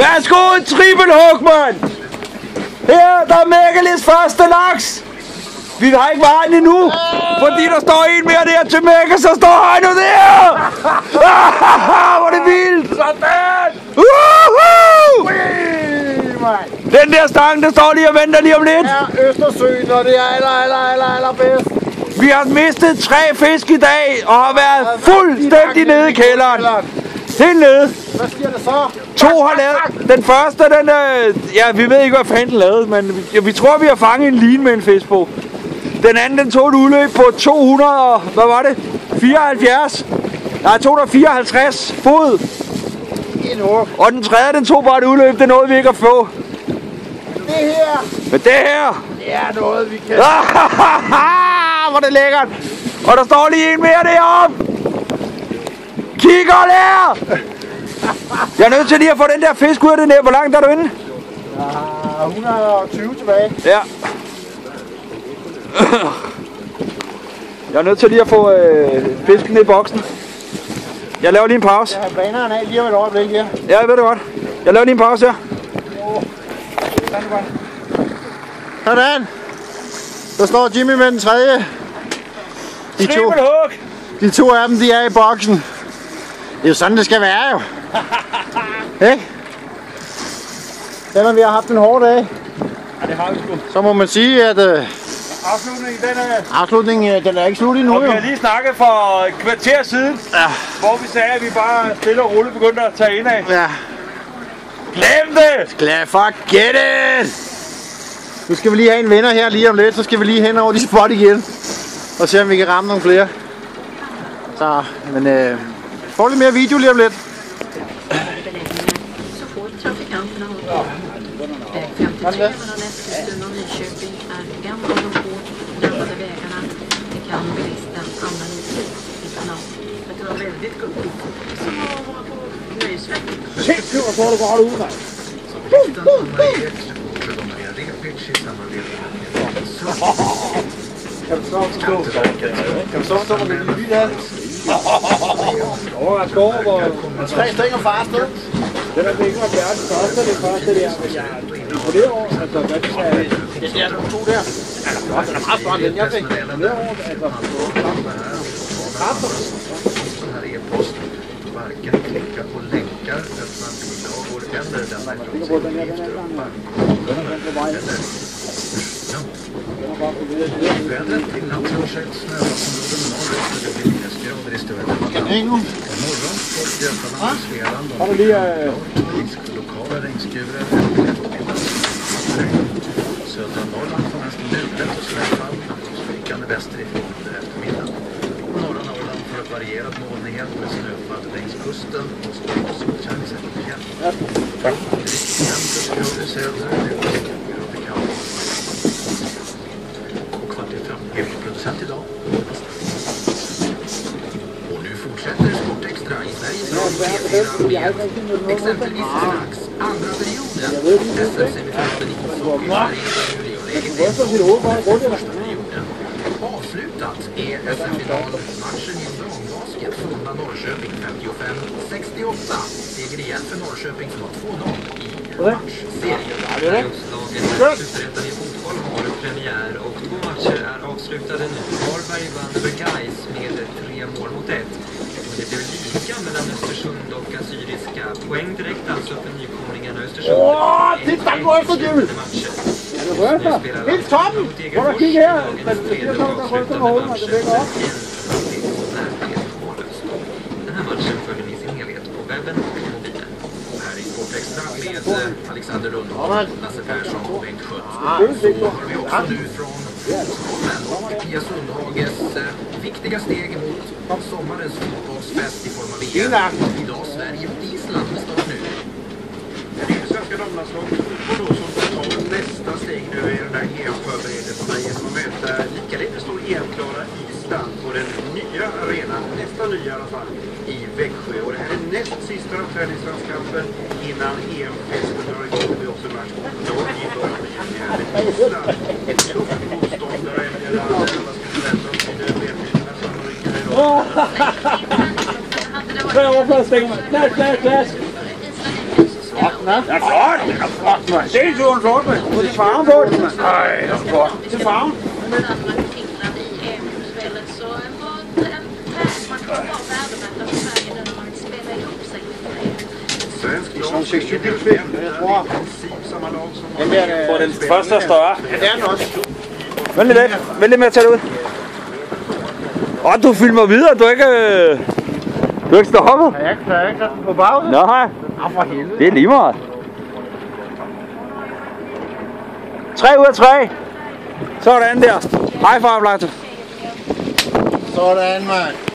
Værsgo, en trippelhug, mand! Her, der er Mækkelis første laks! Vi har ikke vejen endnu, fordi der står en mere der til Mække, så står han jo der! Hvor er det vildt! Sådan! Den der stang, der står lige og venter lige om lidt. Ja, Østersøen, og det er aller bedst. Vi har mistet 3 fisk i dag, og har været fuldstændig nede i kælderen. Helt nede. Hvad sker der så? 2 har lavet. Den første, den ja, vi ved ikke, hvad fanden den lavede, men vi tror, vi har fanget en line med en fisk på. Den anden, den tog et udløb på 200, hvad var det? 74? Nej, 254 fod. Og den tredje, den tog bare et udløb, det nåede vi ikke at få. Det her. Men det her. Det er noget, vi kan. Hvor er det lækkert. Og der står lige en mere deroppe. Kig og lær. Jeg er nødt til lige at få den der fisk ud af det net. Hvor langt er du inde? Ja, 120 tilbage. Ja. Jeg er nødt til lige at få fisken ned i boksen. Jeg laver lige en pause. Jeg har baneren af lige om et øjeblik her. Ja, jeg ved det godt. Jeg laver lige en pause her. Sådan. Der står Jimmy med den tredje. De to af dem, de er i boksen. Det er jo sådan, det skal være jo. Ikke? Selvom vi har haft en hård dag, Ja, det har vi sgu. så må man sige, at Afslutningen, den er ikke slut endnu. og vi har lige snakket for et kvarter siden, hvor vi sagde, at vi bare stille og roligt begyndte at tage ind af. Ja. Glem det! Forget it! Nu skal vi lige have en venner her lige om lidt, så skal vi lige hen over de spot igen. Og se om vi kan ramme nogle flere. Så, men får lidt mere video lige om lidt. Så får trafikanterna hålla. Väg 53 mellan Eskilstuna och Nyköping är en av de hårt drabbade vägarna. Det kan bilisten använda utan att. Det var väldigt guppigt. Så var på nöjesväg. Shit, så det går ud, mand. Kan du så forstå, hvor det er vildt her? Jeg skal over, hvor 3 stænger far afsted. den er ikke var verdens første, det første der, men jeg er på det år, altså hvad det er. Det er der to der. Den er meget større end den, jeg fik. Det år, altså Varken klicka på länkar, öppna bilagor eller denna uppgifter vädret till natt fortsätter snövattenområden norrut och det blir minusgrader i större delen. Imorgon får Götaland och Svealand lokala regnskurar efter eftermiddagen. Södra Norrland får nästan mulet och snöfall och strykande västerifrån under eftermiddagen. Norra Norrland får ett varierat molnighet med snöfall längs kusten och stor solchanser på fjällen. 50 grader söderut, 20 grader kallt. Och kvalitet fram elproducent idag. Och nu fortsätter Sportextra i Sveriges Radio med exempelvis strax andra perioden. SM-semifinalen i ishockey i läget 1 första perioden. Avslutat är SM-finalmatchen i dambasket Frölunda Norrköping 55-68. Seger igen för Norrköping som har 2-0 i matchserien. Superettan i fotboll har premiär och 2 matcher är avslutade nu. Varberg vann över Gais med 3 mål mot 1. Det blev lika mellan Östersund och Assyriska. Poäng direkt alltså för nykomlingarna Östersund. Titta, gå efter Jimmy! Helt toppen! Prøv at kigge her! Det kommer der ryster med hovedet, man kan vække op. Den här matchen följer ni sin helhet på webben och mobilen. Här i Sportextra med Alexander Lundholm, Lasse Persson och Bengt Schött. Så har vi också nu från Stockholm och Pia Sundhages viktiga steg mot sommarens fotbollsfest i form av VM. Idag Sverige och Island med start nu. Det är svenska damlandslaget och då som tar nästa steg nu i den här EM-förberedelserna genom att möta likaledes står EM-klara Island på den nya arenan, nästa nya i alla fall, i Växjö. Och det här är näst sista träningslandskampen innan EM-festen drar igång. Det är också match på Norge i början med Island. Ett tufft motståndare eller alla skulle vänta om det vet som rycker idag. Prøv overfladsstænger, man. Klask! Ja, flot! Det er flot, mand. Det er turen flot, mand. Du er farven på den, mand. Ej, det er flot. Til farven. Sådan 6-20 spil, jeg tror. Den der... For den første er større. Ja, det er den også. Vent lidt lidt. Vent lidt med at tage det ud. Du filmer videre, du er ikke stoppet. Ja, jeg kan ikke sætte den på pause. Nej. For helvede. Det er lige meget. 3 ud af 3. Sådan der. High five, Lasse. Sådan, mand.